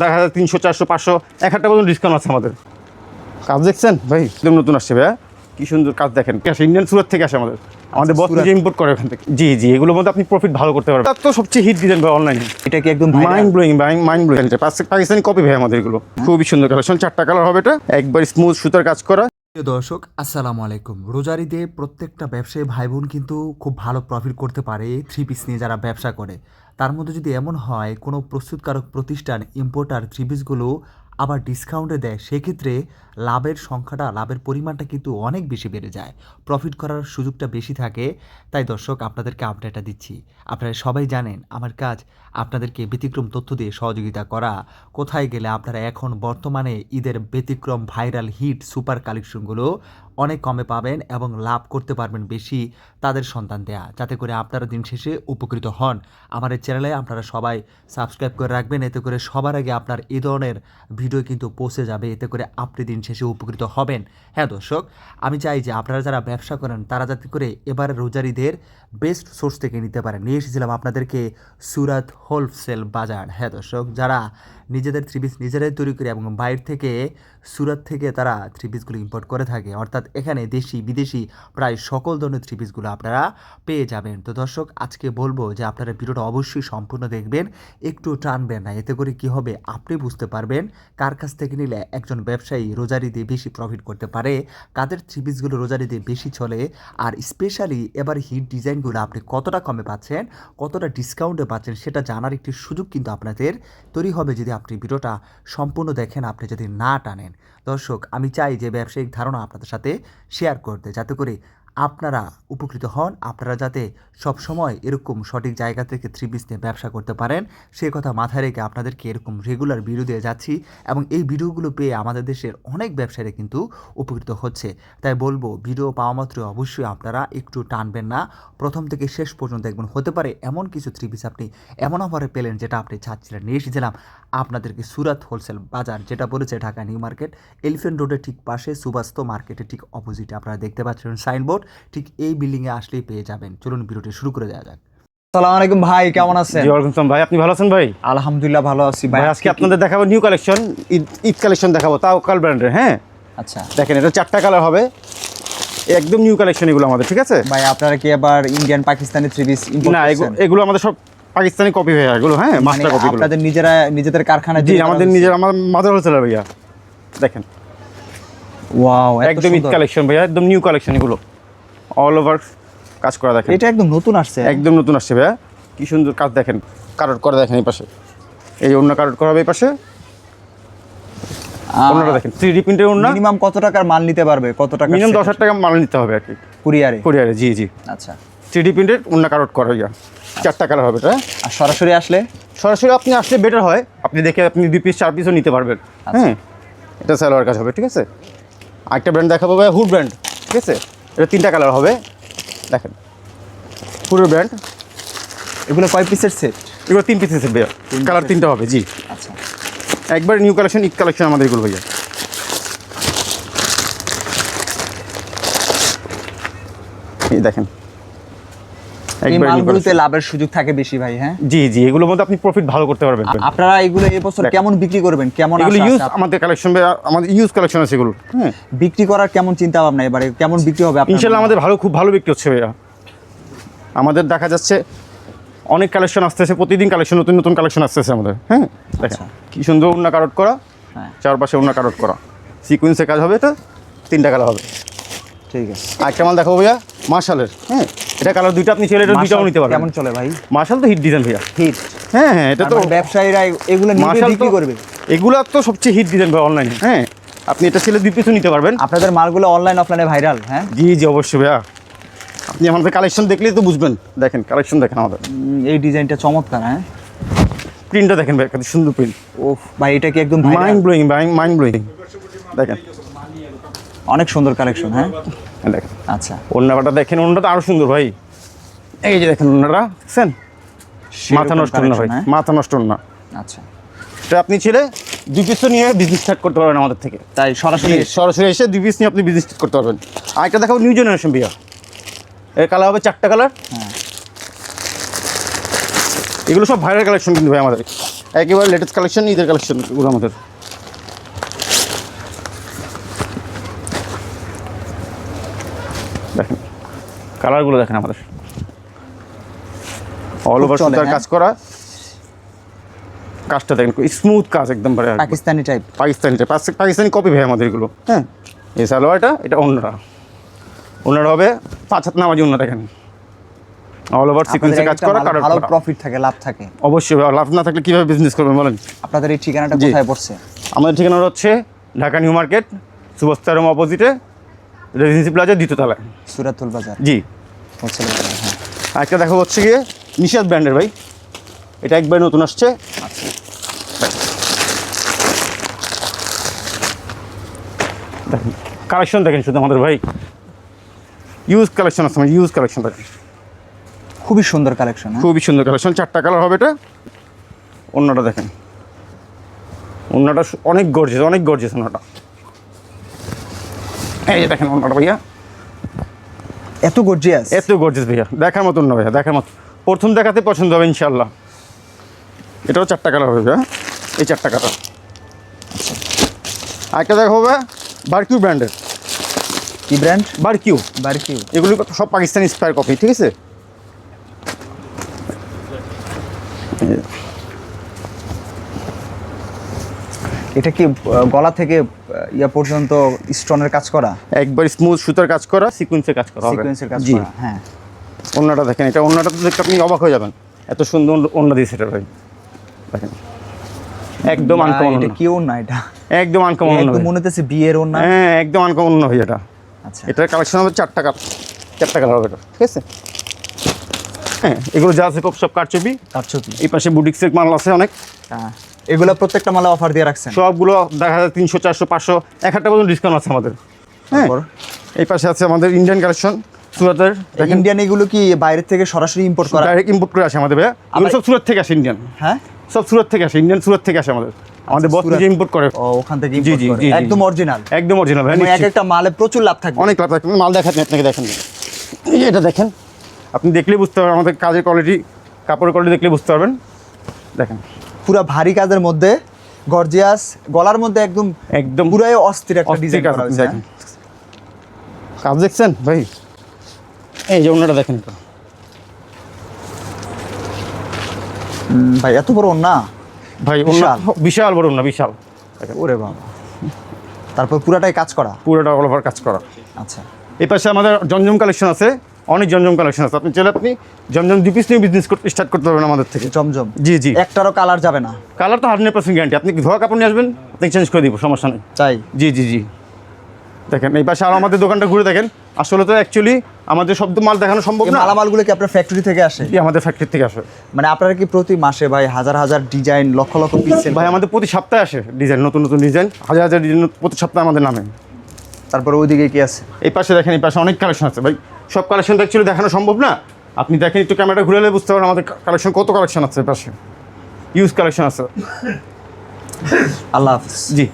দেখা যায় 300 400 500 1000 টাকা পর্যন্ত ডিসকাউন্ট আছে আমাদের। কাজ দেখছেন ভাই, একদম নতুন আসছে ভাইয়া, কি সুন্দর কাজ দেখেন। ইন্ডিয়ান সুরাত থেকে আসে আমাদের বস নিজে ইম্পোর্ট করে ওখান থেকে। জি জি, এগুলোর মধ্যে আপনি প্রফিট ভালো করতে পারবেন। তার তো সবচেয়ে হিট ডিজাইন ভাই অনলাইনে, এটা কি একদম মাইন্ড ব্লোয়িং পাকিস্তানি কপি ভাই আমাদের এগুলো। খুবই সুন্দর কালেকশন, 4টা কালার হবে, এটা একবার স্মুথ সুতার কাজ করা। প্রিয় দর্শক আসসালামু আলাইকুম। রোজার ঈদে প্রত্যেকটা ব্যবসায়ী ভাই বোন কিন্তু খুব ভালো প্রফিট করতে পারে থ্রি পিস নিয়ে যারা ব্যবসা করে। তার মধ্যে যদি এমন হয় কোনো প্রস্তুতকারক প্রতিষ্ঠান ইম্পোর্টার থ্রি পিসগুলো আবার ডিসকাউন্টে দেয়, সেক্ষেত্রে লাভের সংখ্যাটা, লাভের পরিমাণটা কিন্তু অনেক বেশি বেড়ে যায়, প্রফিট করার সুযোগটা বেশি থাকে। তাই দর্শক আপনাদেরকে আপডেটটা দিচ্ছি। আপনারা সবাই জানেন আমার কাজ আপনাদেরকে ব্যতিক্রম তথ্য দিয়ে সহযোগিতা করা। কোথায় গেলে আপনারা এখন বর্তমানে ঈদের ব্যতিক্রম ভাইরাল হিট সুপার কালেকশনগুলো অনেক কমে পাবেন এবং লাভ করতে পারবেন বেশি তাদের সন্তান দেয়া, যাতে করে আপনারা দিন শেষে উপকৃত হন। আমার এই চ্যানেলে আপনারা সবাই সাবস্ক্রাইব করে রাখবেন, এতে করে সবার আগে আপনার এই ধরনের ভিডিও কিন্তু পৌঁছে যাবে, এতে করে আপনি দিন শেষে উপকৃত হবেন। হ্যাঁ দর্শক, আমি চাই যে আপনারা যারা ব্যবসা করেন তারা যাতে করে এবার রোজার ঈদের বেস্ট সোর্স থেকে নিতে পারেন। নিয়ে এসেছিলাম আপনাদেরকে সুরাত হোলসেল বাজার। হ্যাঁ দর্শক, যারা নিজেদের থ্রি পিস নিজেরাই তৈরি করে এবং বাইরে থেকে সুরাত থেকে তারা থ্রি পিসগুলো ইম্পোর্ট করে থাকে, অর্থাৎ এখানে দেশি বিদেশি প্রায় সকল ধরনের থ্রি পিসগুলো আপনারা পেয়ে যাবেন। তো দর্শক, আজকে বলবো যে আপনারা ভিডিওটা অবশ্যই সম্পূর্ণ দেখবেন, একটু টানবেন না। এতে করে কি হবে, আপনি বুঝতে পারবেন কার কাছ থেকে নিলে একজন ব্যবসায়ী রোজার ঈদে বেশি প্রফিট করতে পারে, কাদের থ্রি পিসগুলো রোজার ঈদে বেশি চলে, আর স্পেশালি এবার হিট ডিজাইনগুলো আপনি কতটা কমে পাচ্ছেন, কতটা ডিসকাউন্টে পাচ্ছেন, সেটা জানার একটি সুযোগ কিন্তু আপনাদের তৈরি হবে যদি আপনি ভিডিওটা সম্পূর্ণ দেখেন, আপনি যদি না টানেন। দর্শক, আমি চাই যে ব্যবসায়িক ধারণা আপনাদের সাথে শেয়ার করতে, যাতে করে আপনারা উপকৃত হন, আপনারা যাতে সব সময় এরকম সঠিক জায়গা থেকে থ্রি পিস নিয়ে ব্যবসা করতে পারেন, সেই কথা মাথায় রেখে আপনাদেরকে এরকম রেগুলার ভিডিও দিয়ে যাচ্ছি এবং এই ভিডিওগুলো পেয়ে আমাদের দেশের অনেক ব্যবসায়ীরা কিন্তু উপকৃত হচ্ছে। তাই বলবো, ভিডিও পাওয়া মাত্র অবশ্যই আপনারা একটু টানবেন না, প্রথম থেকে শেষ পর্যন্ত দেখবেন। হতে পারে এমন কিছু থ্রি পিস আপনি এমন অফারে পেলেন যেটা আপনি চাচ্ছিলেন। নিয়ে এসেছিলাম আপনাদেরকে সুরাত হোলসেল বাজার, যেটা বলেছে ঢাকা নিউ মার্কেট, এলিফেন্ট রোডের ঠিক পাশে সুবাস্ত মার্কেটের ঠিক অপোজিটে। আপনারা দেখতে পাচ্ছেন সাইনবোর্ড, ঠিক এই বিল্ডিংয়ে আসলেই পেয়ে যাবেন। চলুন ভিডিওটি শুরু করে দেওয়া যাক। আসসালামু আলাইকুম ভাই, কেমন আছেন? জি ওয়ালাইকুম আসসালাম ভাই, আপনি ভালো আছেন ভাই? আলহামদুলিল্লাহ ভালো আছি ভাই। আজকে আপনাদের দেখাবো নিউ কালেকশন, ঈদ কালেকশন দেখাবো, তাওকাল ব্র্যান্ডের। হ্যাঁ আচ্ছা দেখেন, এটা 4টা কালার হবে, একদম নিউ কালেকশন এগুলো আমাদের, ঠিক আছে ভাই। আপনারা কি এবার Indian Pakistani three piece import না? করছেন? এগুলো আমাদের সব পাকিস্তানি কপি ভাইয়া, এগুলো হ্যাঁ মাস্টার কপি। আপনাদের নিজেদের কারখানায়? জি আমাদের আমার মাদার হোলসেলার ভাইয়া। দেখেন ওয়াও, একদম ঈদ কালেকশন ভাইয়া, একদম নিউ কালেকশন এগুলো, অল ওভার কাজ করা। দেখেন এটা একদম নতুন আসছে, একদম নতুন আসছে ভাইয়া, কি সুন্দর কাজ দেখেন, কারট করা দেখেন এই পাশে, এই ওড়না কারট করা হবে এই পাশে, ওড়নাটা দেখেন 3D প্রিন্টের ওড়না। মিনিমাম কত টাকার মাল নিতে পারবে? কত টাকা? মিনিমাম 10,000 টাকা মাল নিতে হবে আর কি, কুরিয়ারে। জি জি, আচ্ছা 3D প্রিন্টের ওড়না কারট করা ভাইয়া, 4টা কালার হবে এটা। আর সরাসরি আপনি আসলে বেটার হয়, আপনি দেখে আপনি 2 পিস 4 পিসও নিতে পারবেন। হ্যাঁ এটা সালোয়ার কাজ হবে, ঠিক আছে। আরেকটা ব্র্যান্ড দেখাবো ভাই, হুড ব্র্যান্ড, ঠিক আছে। এটা 3টা কালার হবে, দেখেন হুডের ব্র্যান্ড। এগুলো কয় পিসের সেট? এগুলো 3 পিসের সেট ভাইয়া, কালার 3টা হবে। জি আচ্ছা, একবার নিউ কালেকশন, ঈদ কালেকশন আমাদের এগুলো ভাইয়া। এই দেখেন এই মালগুলোতে লাভের সুযোগ থাকে বেশি ভাই। হ্যাঁ জি জি, এগুলোর মধ্যে আপনি প্রফিট ভালো করতে পারবেন। আপনারা এগুলো এই বছর কেমন বিক্রি করবেন? কেমন এগুলো ইউজ আমাদের কালেকশন, আমাদের ইউজ কালেকশন আছে এগুলো। হ্যাঁ বিক্রি করার কেমন চিন্তা ভাবনা এবারে? কেমন বিক্রি হবে? ইনশাআল্লাহ আমাদের খুব ভালো বিক্রি হচ্ছে ভাইয়া। আমাদের দেখা যাচ্ছে অনেক কালেকশন আসতেছে, প্রতিদিন কালেকশন, নতুন নতুন কালেকশন আসতেছে আমাদের। হ্যাঁ দেখেন কি সুন্দর ওড়না কারট করা, চারপাশে ওড়না কারট করা, সিকোয়েন্সে কাজ হবে। এটা 3টা কালার হবে, ঠিক আছে। আরেকটা মাল দেখাবো ভাইয়া, মার্শালের। হ্যাঁ এটা কালার 2টা, আপনি ছেলে এটা 2টাও নিতে পারবেন। কেমন চলে ভাই মার্শাল? তো হিট ডিজাইন ভাইয়া, হিট। হ্যাঁ হ্যাঁ, এটা তো ব্যবসায়ীরা এগুলো নিয়ে বিক্রি করবে। এগুলো তো সবচেয়ে হিট ডিজাইন ভাই অনলাইনে। হ্যাঁ আপনি এটা ছেলে 2 পিসও নিতে পারবেন। আপনাদের মালগুলো অনলাইন অফলাইনে ভাইরাল? হ্যাঁ জি জি অবশ্যই ভাইয়া, আপনি আমাদের কালেকশন দেখলেই তো বুঝবেন। দেখেন কালেকশন দেখেন আমাদের, এই ডিজাইনটা চমৎকার। হ্যাঁ প্রিন্টটা দেখেন ভাই, কত সুন্দর প্রিন্ট। ওফ ভাই, এটা কি একদম মাইন্ড ব্লোয়িং ভাই, মাইন্ড ব্লোয়িং। দেখেন অনেক সুন্দর কালেকশন। হ্যাঁ দেখেন, আচ্ছা ওড়নাটা দেখেন, ওড়নাটা আরো সুন্দর ভাই। এই যে দেখেন ওড়নাটা, দেখছেন মাথা নষ্ট না ভাই, মাথা নষ্ট না। আচ্ছা, তো আপনি ছেলে 2 পিসও নিয়ে বিজনেস স্টার্ট করতে পারবেন আমাদের থেকে। তাই সরাসরি এসে 2 পিস নিয়ে আপনি বিজনেস স্টার্ট করতে পারবেন। আরেকটা দেখাবো নিউ জেনারেশন ভাইয়া, এর কালার হবে 4টা কালার। হ্যাঁ এগুলো সব ভাইরাল কালেকশন কিন্তু ভাই আমাদের, একেবারে লেটেস্ট কালেকশন, ঈদের কালেকশন এগুলো আমাদের। দেখেন কালারগুলো দেখেন আমাদের, অল ওভার চলে, সুতার হ্যাঁ। কাজ করা, কাজটা দেখেন স্মুথ কাজ একদম পারে, পাকিস্তানি টাইপ। পাকিস্তানি কপি ভাই আমাদের এগুলো। হ্যাঁ, এই সালোয়ারটা, এটা অন্যরা হবে 5 হাত নামাজি অন্য। দেখেন অল ওভার সিকোয়েন্সে কাজ করা, কারণ ভালো প্রফিট থাকে, লাভ থাকে। অবশ্যই লাভ না থাকলে কীভাবে বিজনেস করবেন বলেন? আপনাদের এই ঠিকানাটা জি। কোথায় পড়ছে? আমাদের ঠিকানা হচ্ছে ঢাকা নিউ মার্কেট, সুভাষতারম অপোজিটে, রেজিডেন্সি প্লাজা, দ্বিতীয় তলায়। সুরাতুল বাজার। জি। হোলসেল বাজার, হ্যাঁ। আরেকটা দেখো হচ্ছে গিয়ে নিশাদ ব্র্যান্ডের ভাই, এটা একবার নতুন আসছে। দেখেন কালেকশন দেখেন শুধু আমাদের ভাই, ইউজ কালেকশন আছে, ইউজ কালেকশন দেখেন, খুবই সুন্দর কালেকশন। খুবই সুন্দর কালেকশন। 4টা কালার হবে এটা। অন্যটা দেখেন, অন্যটা অনেক গর্জিয়াস, অনেক গর্জিয়াস অন্যটা। এই যে দেখেন অন্যটা ভাইয়া, এত গর্জিয়াস, এত গর্জিয়াস ভাইয়া, দেখার মতন না ভাইয়া, দেখার মতো। প্রথম দেখাতে পছন্দ হবে ইনশাল্লাহ। এটাও 4টা কালার হবে ভাইয়া, এই 4টা কালার। আরেকটা দেখা হবে বারকিউ ব্র্যান্ডের। কি ব্র্যান্ড? বারকিউ। বারকিউ। এগুলি সব পাকিস্তানি স্পায়ার কপি, ঠিক আছে? এটা কি গলা থেকে ইয়া পর্যন্ত স্টোনের কাজ করা? একবার স্মুথ সুতার কাজ করা, সিকোয়েন্সের কাজ করা হবে। সিকোয়েন্সের কাজ জি। করা, হ্যাঁ। ওন্নাটা দেখেন, এটা ওন্নাটা তো দেখতে আপনি অবাক হয়ে যাবেন, এত সুন্দর ওন্না দিয়েছে এটা ভাই। দেখেন একদম আনকমন। এটা কি ওন্না? এটা একদম আনকমন ওন্না একদম ভাই। মনে হচ্ছে বিয়ের ওন্না। হ্যাঁ, একদম আনকমন ওন্না ভাই এটা। আচ্ছা, এটার কালেকশন হবে 4টা কালার, 4টা কালার হবে এটা, ঠিক আছে? হ্যাঁ, এগুলো যা আছে সব কারচুপি। কারচুপি। এই পাশে বুটিক্সের মাল আছে অনেক। হ্যাঁ, এগুলো প্রত্যেকটা মালে অফার দিয়ে রাখছেন? সবগুলো দেখা যায় 300, 400, 500, 1000 টাকা পর্যন্ত ডিসকাউন্ট আছে আমাদের। হ্যাঁ, তারপর? এই পাশে আছে আমাদের ইন্ডিয়ান কালেকশন, সুরাতের। দেখেন ইন্ডিয়ান এগুলো কি বাইরে থেকে সরাসরি ইম্পোর্ট করা? ডাইরেক্ট ইম্পোর্ট করে আসে আমাদের ভাইয়া, এগুলো সব সুরত থেকে আসে ইন্ডিয়ান। হ্যাঁ, সব সুরত থেকে আসে, ইন্ডিয়ান সুরত থেকে আসে আমাদের বস সুরত। নিজে ইম্পোর্ট করে। ও, ওখান থেকে জি, ইম্পোর্ট জি, করে জি, জি। একদম অরিজিনাল। একদম অরিজিনাল ভাই, এক নিশ্চিত। একটা মালে প্রচুর লাভ থাকবে। অনেক লাভ থাকে। মাল দেখাচ্ছি আপনাকে, দেখেন এই যে এটা দেখেন, আপনি দেখলেই বুঝতে পারবেন আমাদের কাজের কোয়ালিটি, কাপড়ের কোয়ালিটি দেখলে বুঝতে পারবেন। দেখেন পুরো ভারী কাজের মধ্যে গর্জিয়াস, গলার মধ্যে একদম একদম পুরাই অস্থির একটা অস্থির ডিজাইন কাজ, করা হয়েছে। দেখেন কাজ দেখছেন ভাই, এই যে অন্যটা দেখেন এটা। ভাই এত বড় ওন্না? ভাই বিশাল। বিশাল বড় না, বিশাল। ওরে বাবা, তারপর পুরাটাই কাজ করা? পুরোটা অল ওভার কাজ করা। আচ্ছা, এই পাশে আমাদের জমজম কালেকশন আছে, অনেক জমজম কালেকশন আছে। আপনি চাইলে আপনি জমজম 2 পিস নিয়ে বিজনেস করতে স্টার্ট করতে পারবেন আমাদের থেকে। জমজম। জি, জি। একটারও কালার যাবে না? কালার তো 100% গ্যারান্টি। আপনি ধোয়া কাপড় নিয়ে আসবেন, আপনি চেঞ্জ করে দিব, সমস্যা নেই। তাই? জি, জি, জি। দেখেন এই পাশে আর আমাদের দোকানটা ঘুরে দেখেন। আসলে তো অ্যাকচুয়ালি আমাদের সব তো মাল দেখানো সম্ভব এই না, মালামালগুলো কি আপনার ফ্যাক্টরি থেকে আসে? জি, আমাদের ফ্যাক্টরি থেকে আসে। মানে আপনারা কি প্রতি মাসে ভাই হাজার হাজার design, lakh lakh piece sell? ভাই আমাদের প্রতি সপ্তাহে আসে ডিজাইন, নতুন নতুন ডিজাইন, হাজার হাজার ডিজাইন প্রতি সপ্তাহে আমাদের নামে। তারপর ওইদিকে কি আছে? এই পাশে দেখেন, এই পাশে অনেক কালেকশন আছে ভাই। সব কালেকশন তো অ্যাকচুয়ালি দেখানো সম্ভব না। আপনি দেখেন একটু ক্যামেরাটা ঘুরে এলে বুঝতে পারেন আমাদের কালেকশন, কত কালেকশন আছে এই পাশে, ইউজ কালেকশন আছে। আল্লাহ হাফিজ। জি।